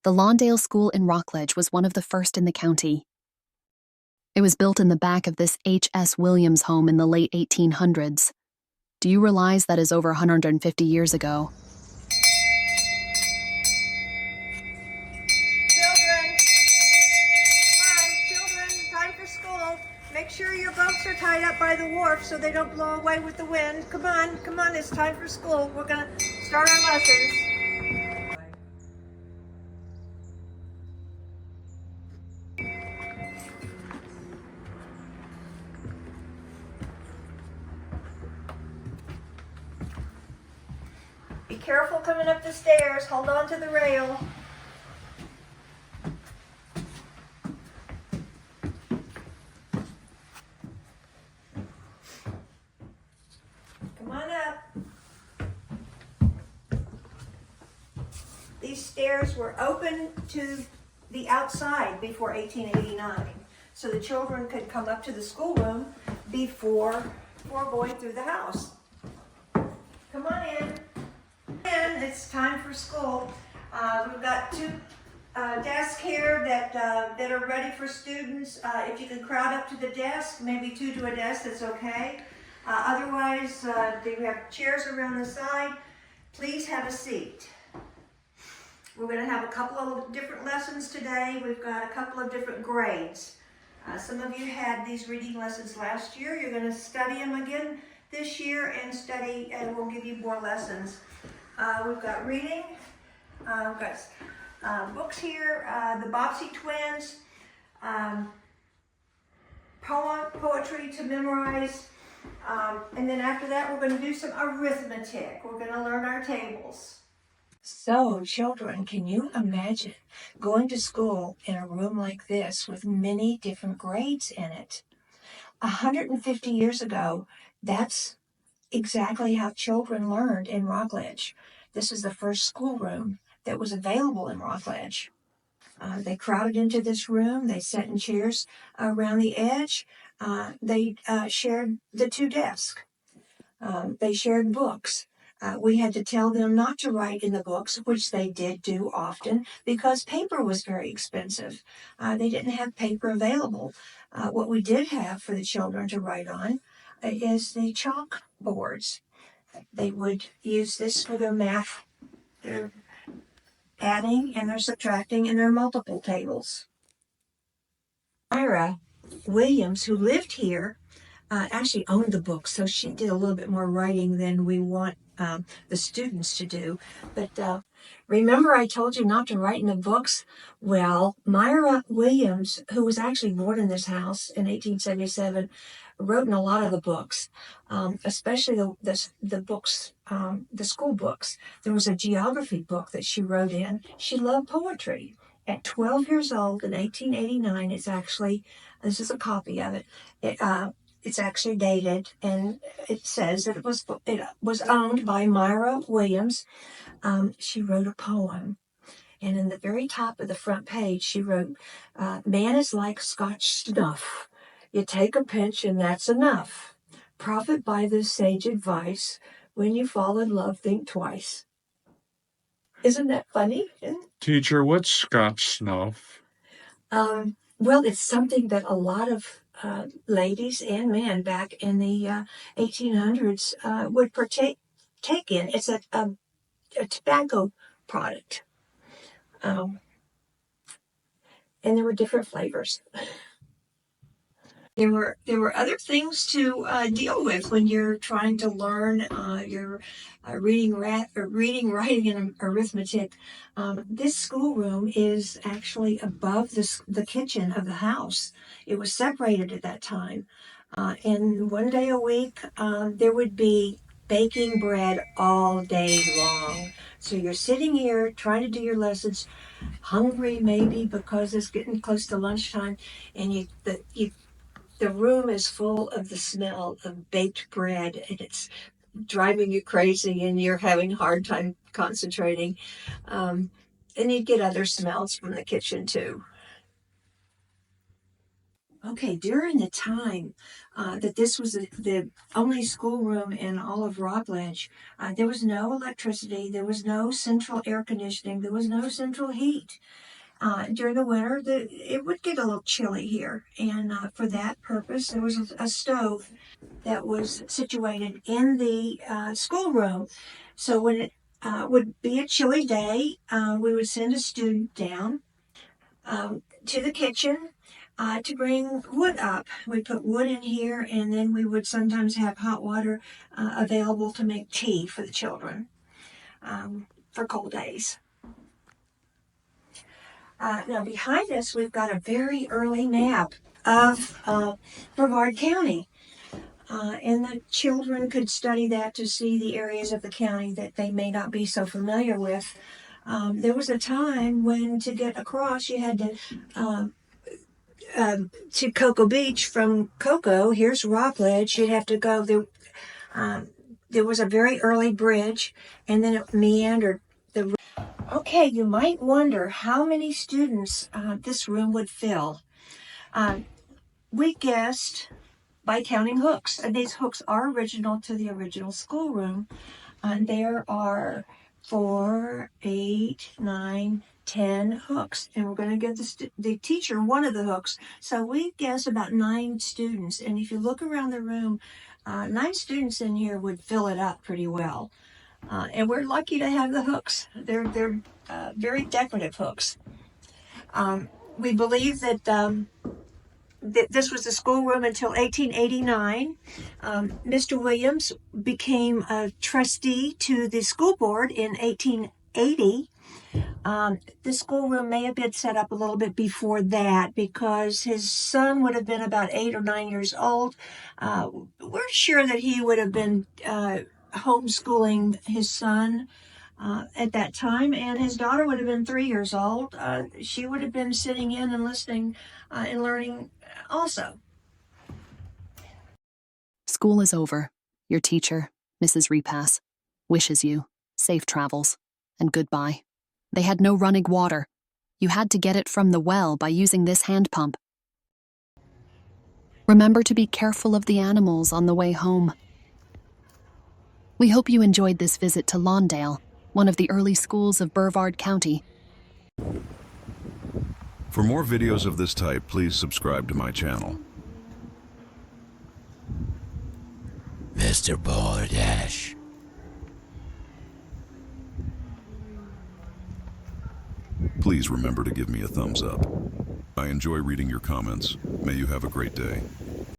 The Lawndale School in Rockledge was one of the first in the county. It was built in the back of this H.S.Williams home in the late 1800s. Do you realize that is over 150 years ago? Children, time for school. Make sure your boats are tied up by the wharf so they don't blow away with the wind. Come on, it's time for school. We're gonna start our lessons. Be careful coming up the stairs. Hold on to the rail. Come on up. These stairs were open to the outside before 1889, so the children could come up to the schoolroom before going through the house. Come on in. It's time for school. We've got two desks here that are ready for students. If you can crowd up to the desk, maybe two to a desk, that's okay. Otherwise, they have chairs around the side. Please have a seat. We're going to have a couple of different lessons today. We've got a couple of different grades. Some of you had these reading lessons last year. You're going to study them again this year and we'll give you more lessons. We've got reading. We've got books here. The Bobbsey twins. Poetry to memorize. And then after that, we're going to do some arithmetic. We're going to learn our tables. So, children, can you imagine going to school in a room like this with many different grades in it? 150 years ago, that's exactly how children learned in Rockledge. This is the first schoolroom that was available in Rockledge. They crowded into this room. They sat in chairs around the edge. They shared the two desks. They shared books. We had to tell them not to write in the books, which they did do often, because paper was very expensive. They didn't have paper available. What we did have for the children to write on is the chalkboards. They would use this for their math, their adding and their subtracting and their multiple tables. H.S.Williams, who lived here, actually owned the book, so she did a little bit more writing than we want the students to do. But remember I told you not to write in the books? Well, Myra Williams, who was actually born in this house in 1877, wrote in a lot of the books, especially the books, the school books. There was a geography book that she wrote in. She loved poetry. At 12 years old in 1889, this is a copy of it. It's actually dated, and it says that it was owned by Myra Williams. She wrote a poem, and in the very top of the front page, she wrote, "Man is like Scotch snuff. You take a pinch and that's enough. Profit by this sage advice. When you fall in love, think twice." Isn't that funny? Teacher, what's Scotch snuff? Well, it's something that a lot of ladies and men back in the 1800s would take in. It's a tobacco product. And there were different flavors. There were other things to deal with when you're trying to learn your reading, writing, and arithmetic. This schoolroom is actually above the kitchen of the house. It was separated at that time. And one day a week, there would be baking bread all day long. So you're sitting here trying to do your lessons, hungry maybe because it's getting close to lunchtime, and the room is full of the smell of baked bread, and it's driving you crazy, and you're having a hard time concentrating. And you'd get other smells from the kitchen, too. Okay, during the time that this was the only schoolroom in all of Rockledge, there was no electricity, there was no central air conditioning, there was no central heat. During the winter, it would get a little chilly here, and for that purpose, there was a stove that was situated in the schoolroom. So when it would be a chilly day, we would send a student down to the kitchen to bring wood up. We put wood in here, and then we would sometimes have hot water available to make tea for the children for cold days. Now behind us, we've got a very early map of Brevard County. And the children could study that to see the areas of the county that they may not be so familiar with. There was a time when to get across, you had to Cocoa Beach from Cocoa. Here's Rockledge. You'd have to go there. There was a very early bridge, and then it meandered. Okay, you might wonder how many students this room would fill. We guessed by counting hooks, and these hooks are original to the original schoolroom. And there are 4, 8, 9, 10 hooks, and we're going to give the teacher one of the hooks. So we guess about 9 students, and if you look around the room, 9 students in here would fill it up pretty well. And we're lucky to have the hooks. They're very decorative hooks. We believe that this was the schoolroom until 1889. Mr. Williams became a trustee to the school board in 1880. The schoolroom may have been set up a little bit before that because his son would have been about 8 or 9 years old. We're sure that he would have been homeschooling his son at that time, and his daughter would have been 3 years old. She would have been sitting in and listening and learning also. School is over. Your teacher, Mrs. Repass, wishes you safe travels and goodbye. They had no running water. You had to get it from the well by using this hand pump. Remember to be careful of the animals on the way home. We hope you enjoyed this visit to Lawndale, one of the early schools of Brevard County. For more videos of this type, please subscribe to my channel. MrBalerdash. Please remember to give me a thumbs up. I enjoy reading your comments. May you have a great day.